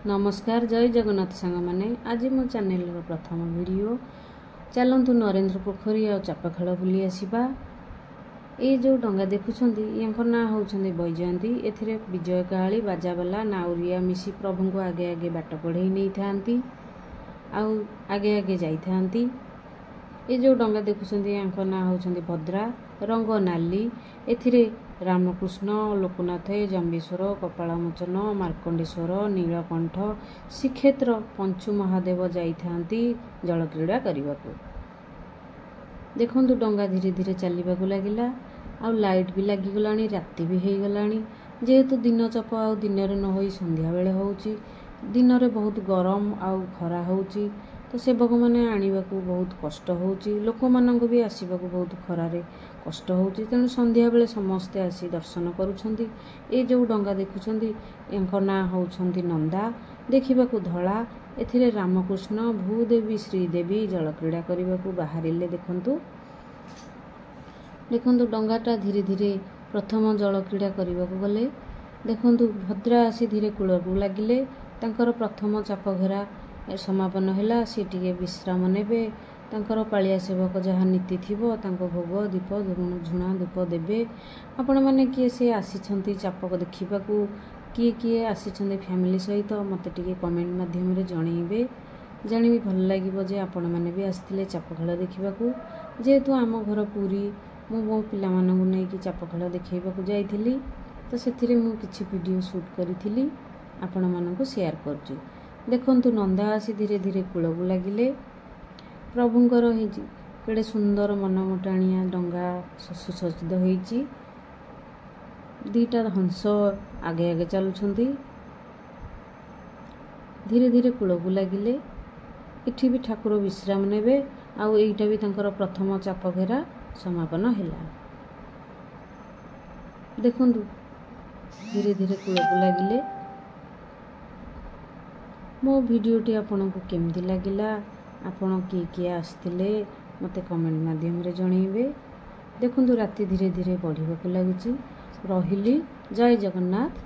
नमस्कार जय जगन्नाथ सांग मैंने आज मो चैनल प्रथम वीडियो चलतु नरेंद्र पोखरी आ चापाखेल बुली आसवा। ये जो डंगा देखुंत या ना होती बैजयंती ए विजय काली बाजावाला नाउरिया मिसी प्रभु को आगे आगे बाट पढ़े नहीं था आगे आगे जाती। ये जो डंगा देखुंत या ना होती भद्रा रंग नाली ए रामकृष्ण लोकनाथ जम्बेश्वर कपालमोचन मार्कंडेश्वर नीलकंठ श्रीक्षेत्र पंचु महादेव जाइथांती जल क्रीड़ा करने को। देखु डंगा धीरे धीरे चलने को लगिला आ लाइट भी लगिगला राति भी हो गला जेहेतु दिन चप आ दिन न हो संध्या बेले होची दिन रे बहुत गरम आ खरा होची तो सेवक मैंने आने को बहुत कष्ट होची लोक मानक भी आसवा बहुत खरारे कष्ट होची तेणु संध्या बेले समस्ते आसी दर्शन करुछंती। ए जो डंगा देखुछंत या ना होछंती नंदा देखा धला ए रामकृष्ण भूदेवी श्रीदेवी जल क्रीड़ा करने को बाहर देखु देखु डंगाटा धीरे धीरे प्रथम जल क्रीड़ा करने को गले देखु भद्रा आसी धीरे कूल को लगिले तांकर प्रथम चाप घेरा समापन है सी टे विश्राम नेबे तांकर पालिया सेवक जहाँ नीति थिबो तांको भोग दीप झुणा धूप देबे। आपण माने किए से आसी चापक देखा किए किए आसी फैमिली सहित मत टे कमेंट माध्यम जनइबे जानी भल लगे जे आपण मैंने भी आसते चाप खेल देखा जेहेतु आम घर पूरी मो पिला नहीं कि चाप खेल देखा जाइली तो से किसी वीडियो शूट करी आपण मानक शेयर कर। देखंतु नंदा आसी धीरे धीरे कूल को लगिले प्रभुंकर केड़े सुंदर मनमोटाणिया डंगा सुसज्जित होईची दीटा हंस आगे आगे चलुछंती धीरे धीरे कूल को लगिले इठी भी ठाकुर विश्राम नेबे आउ एइटा भी तांकर प्रथम चाप घेरा समापन हैला। देखंतु धीरे धीरे कूल को लगिले मो वीडियोटी आपन को केमती लगिला आपण किए आसते मते कमेंट माध्यम रे जनइबे। देखंतु राति धीरे धीरे बढ़िबा को लागिची। रहिली जय जगन्नाथ।